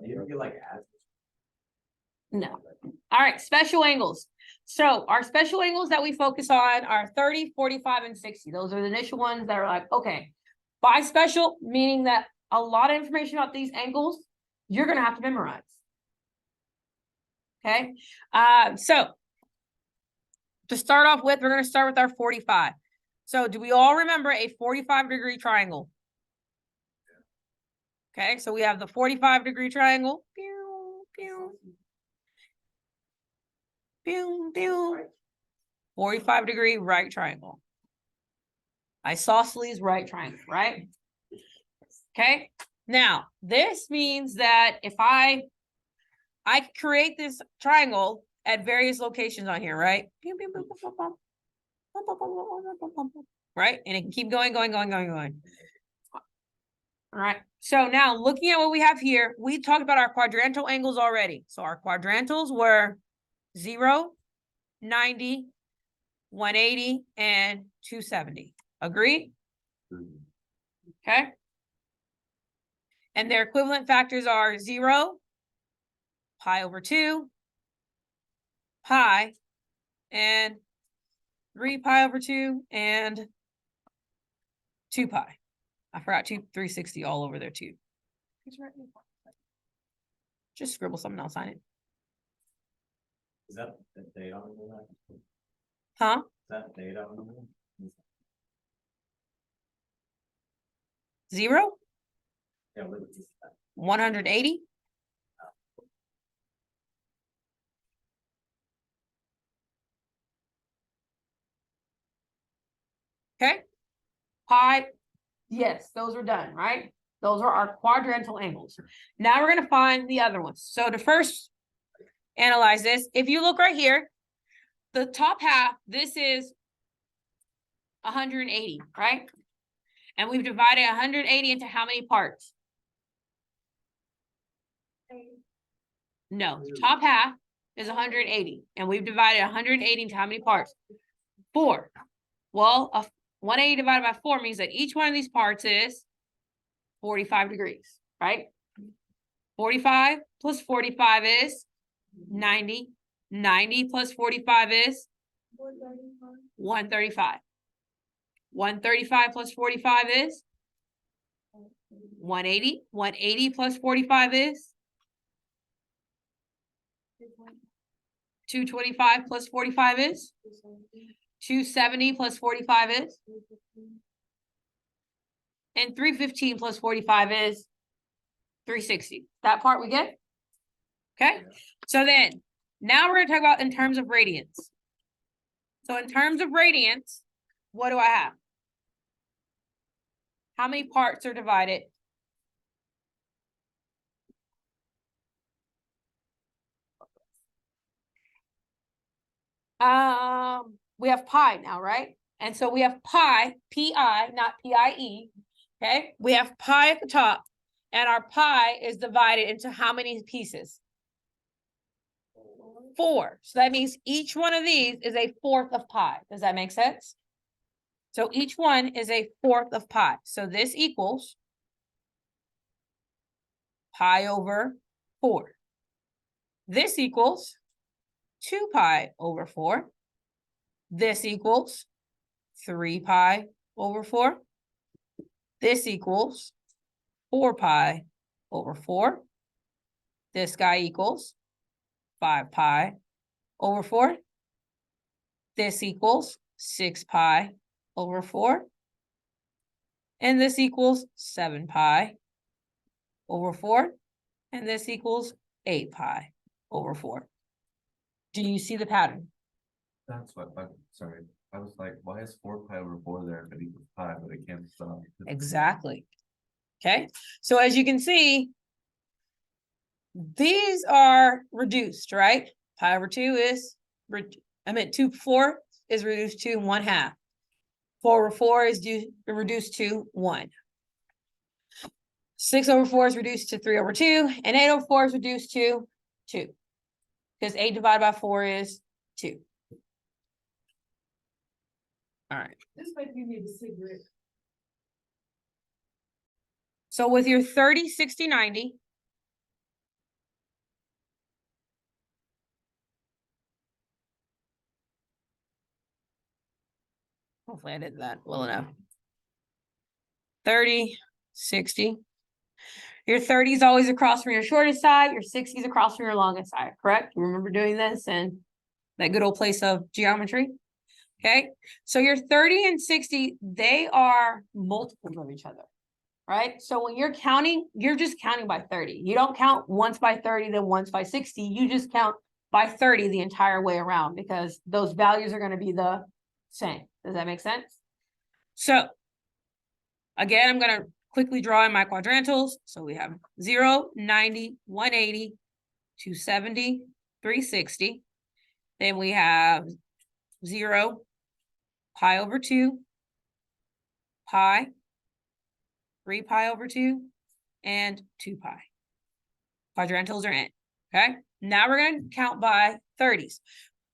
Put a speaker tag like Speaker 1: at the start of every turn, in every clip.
Speaker 1: You like ads?
Speaker 2: No. All right, special angles. So our special angles that we focus on are 30, 45, and 60. Those are the initial ones that are like, okay, by special, meaning that a lot of information about these angles, you're going to have to memorize. Okay. So to start off with, we're going to start with our 45. So do we all remember a 45-degree triangle? Okay, so we have the 45-degree triangle. Pew, pew. Pew, pew. 45-degree right triangle. Isosceles right triangle, right? Okay. Now, this means that if I create this triangle at various locations on here, right? Right? And it can keep going. All right. So now looking at what we have here, we talked about our quadrantal angles already. So our quadrantals were 0, 90, 180, and 270. Agree? Okay. And their equivalent factors are 0, pi over 2, pi, and 3 pi over 2, and 2 pi. I forgot 360 all over there too. Just scribble something else on it.
Speaker 1: Is that the date on that?
Speaker 2: Huh?
Speaker 1: Is that the date on that?
Speaker 2: 0?
Speaker 1: Yeah, what is that?
Speaker 2: 180? Okay. Pi. Yes, those are done, right? Those are our quadrantal angles. Now we're going to find the other ones. So to first analyze this, if you look right here, the top half, this is 180, right? And we've divided 180 into how many parts? No, the top half is 180, and we've divided 180 into how many parts? 4. Well, 180 divided by 4 means that each one of these parts is 45 degrees, right? 45 plus 45 is 90. 90 plus 45 is 135. 135 plus 45 is 180. 180 plus 45 is 225 plus 45 is 270 plus 45 is, and 315 plus 45 is 360. That part we get? Okay. So then, now we're going to talk about in terms of radians. So in terms of radians, what do I have? How many parts are divided? We have pi now, right? And so we have pi, P-I, not P-I-E. Okay, we have pi at the top, and our pi is divided into how many pieces? 4. So that means each one of these is a fourth of pi. Does that make sense? So each one is a fourth of pi. So this equals pi over 4. This equals 2 pi over 4. This equals 3 pi over 4. This equals 4 pi over 4. This guy equals 5 pi over 4. This equals 6 pi over 4. And this equals 7 pi over 4. And this equals 8 pi over 4. Do you see the pattern?
Speaker 3: That's what, sorry. I was like, why is 4 pi over 4 there if it equals pi, but it can't stop?
Speaker 2: Exactly. Okay. So as you can see, these are reduced, right? Pi over 2 is, 4 is reduced to 1/2. 4 over 4 is reduced to 1. 6 over 4 is reduced to 3 over 2, and 8 over 4 is reduced to 2. Because 8 divided by 4 is 2. All right.
Speaker 4: This might give me the cigarette.
Speaker 2: So with your 30, 60, 90, Hopefully I did that well enough. 30, 60. Your 30 is always across from your shortest side, your 60 is across from your longest side, correct? You remember doing this in that good old place of geometry? Okay, so your 30 and 60, they are multiples of each other, right? So when you're counting, you're just counting by 30. You don't count once by 30, then once by 60. You just count by 30 the entire way around because those values are going to be the same. Does that make sense? So again, I'm going to quickly draw in my quadrantals. So we have 0, 90, 180, 270, 360. Then we have 0, pi over 2, pi, 3 pi over 2, and 2 pi. Quadrantals are in, okay? Now we're going to count by 30s.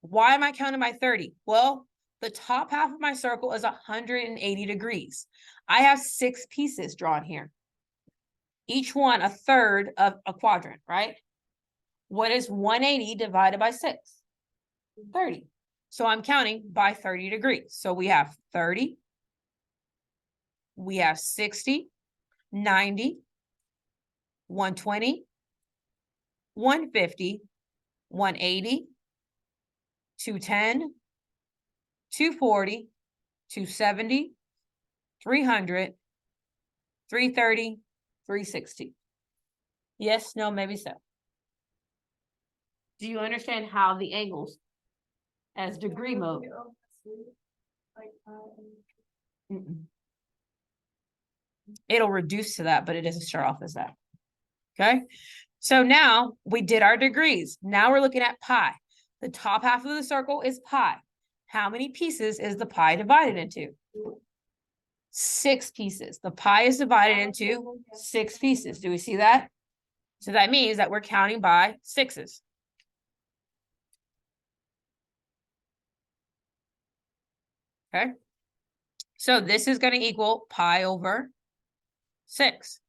Speaker 2: Why am I counting by 30? Well, the top half of my circle is 180 degrees. I have 6 pieces drawn here. Each one a third of a quadrant, right? What is 180 divided by 6? 30. So I'm counting by 30 degrees. So we have 30, we have 60, 90, 120, 150, 180, 210, 240, 270, 300, 330, 360. Yes, no, maybe so. Do you understand how the angles as degree mode? Mm-mm. It'll reduce to that, but it doesn't start off as that. Okay, so now we did our degrees. Now we're looking at pi. The top half of the circle is pi. How many pieces is the pi divided into? 6 pieces. The pi is divided into 6 pieces. Do we see that? So that means that we're counting by 6s. Okay. So this is going to equal pi over 6.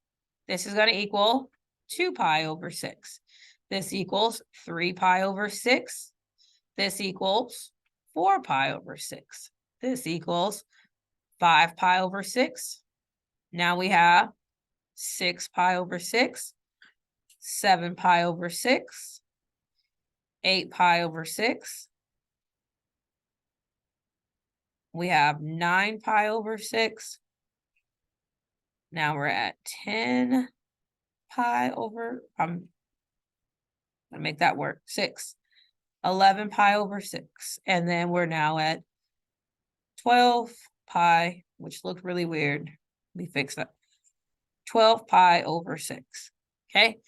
Speaker 2: This is going to equal 2 pi over 6. This equals 3 pi over 6. This equals 4 pi over 6. This equals 5 pi over 6. Now we have 6 pi over 6, 7 pi over 6, 8 pi over 6. We have 9 pi over 6. Now we're at 10 pi over, I'm gonna make that work, 6. 11 pi over 6. And then we're now at 12 pi, which looked really weird. We fixed that. 12 pi over 6. Okay.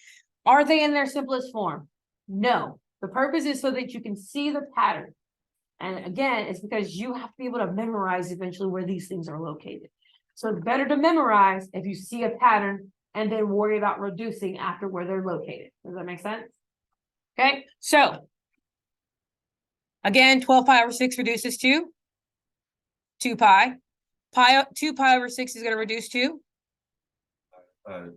Speaker 2: Are they in their simplest form? No. The purpose is so that you can see the pattern. And again, it's because you have to be able to memorize eventually where these things are located. So it's better to memorize if you see a pattern and then worry about reducing after where they're located. Does that make sense? Okay. So again, 12 pi over 6 reduces to 2 pi. 2 pi over 6 is going to reduce to
Speaker 3: 1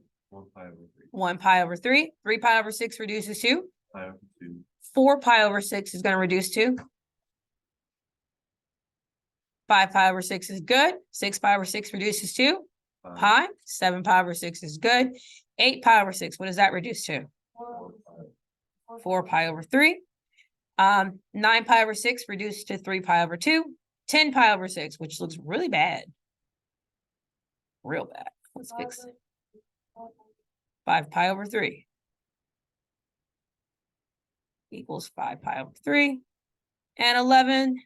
Speaker 3: pi over 3.
Speaker 2: 1 pi over 3. 3 pi over 6 reduces to
Speaker 3: Pi over 2.
Speaker 2: 4 pi over 6 is going to reduce to 5 pi over 6 is good. 6 pi over 6 reduces to pi. 7 pi over 6 is good. 8 pi over 6, what does that reduce to? 4 pi over 3. 9 pi over 6 reduced to 3 pi over 2. 10 pi over 6, which looks really bad. Real bad. Let's fix it. 5 pi over 3 equals 5 pi over 3. And 11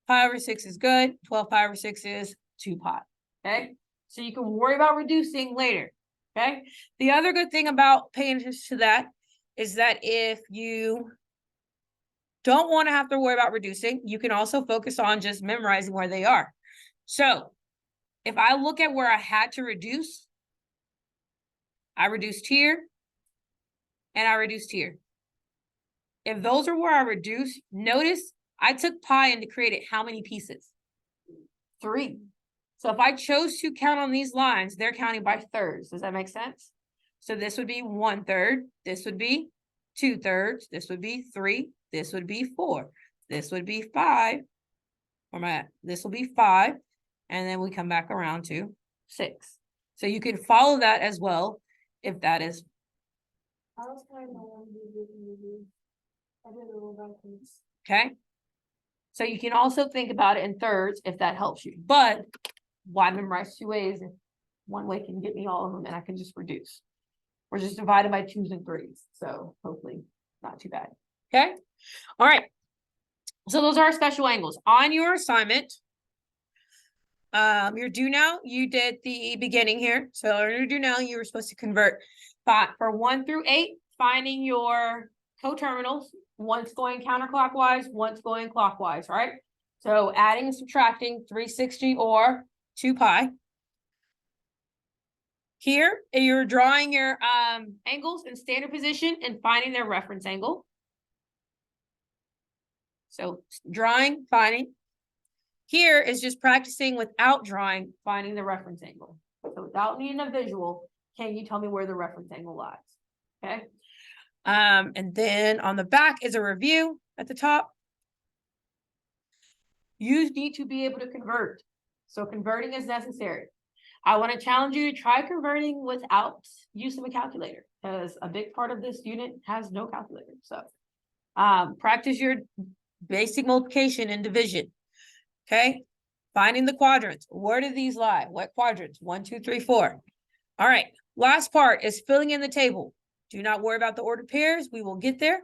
Speaker 2: pi over 6 is good. 12 pi over 6 is 2 pi. Okay. So you can worry about reducing later. Okay. The other good thing about paying attention to that is that if you don't want to have to worry about reducing, you can also focus on just memorizing where they are. So if I look at where I had to reduce, I reduced here and I reduced here. If those are where I reduced, notice I took pi and created how many pieces? 3. So if I chose to count on these lines, they're counting by thirds. Does that make sense? So this would be 1/3. This would be 2/3. This would be 3. This would be 4. This would be 5. Where am I at? This will be 5, and then we come back around to 6. So you can follow that as well, if that is. Okay. So you can also think about it in thirds if that helps you, but why memorize 2 ways if one way can get me all of them and I can just reduce? We're just divided by 2s and 3s, so hopefully not too bad. Okay. All right. So those are our special angles. On your assignment, your do now, you did the beginning here. So your do now, you were supposed to convert for 1 through 8, finding your coterminals, one's going counterclockwise, one's going clockwise, right? So adding and subtracting 360 or 2 pi. Here, you're drawing your angles in standard position and finding their reference angle. So drawing, finding. Here is just practicing without drawing, finding the reference angle. So without needing a visual, can you tell me where the reference angle lies? Okay. And then on the back is a review at the top. You need to be able to convert. So converting is necessary. I want to challenge you to try converting without use of a calculator, because a big part of this unit has no calculator. So practice your basic multiplication and division. Okay. Finding the quadrants. Where do these lie? What quadrants? 1, 2, 3, 4. All right. Last part is filling in the table. Do not worry about the ordered pairs. We will get there.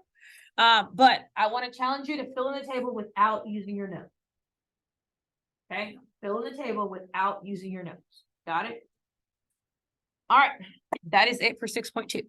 Speaker 2: But I want to challenge you to fill in the table without using your notes. Okay. Fill in the table without using your notes. Got it? All right. That is it for 6.2.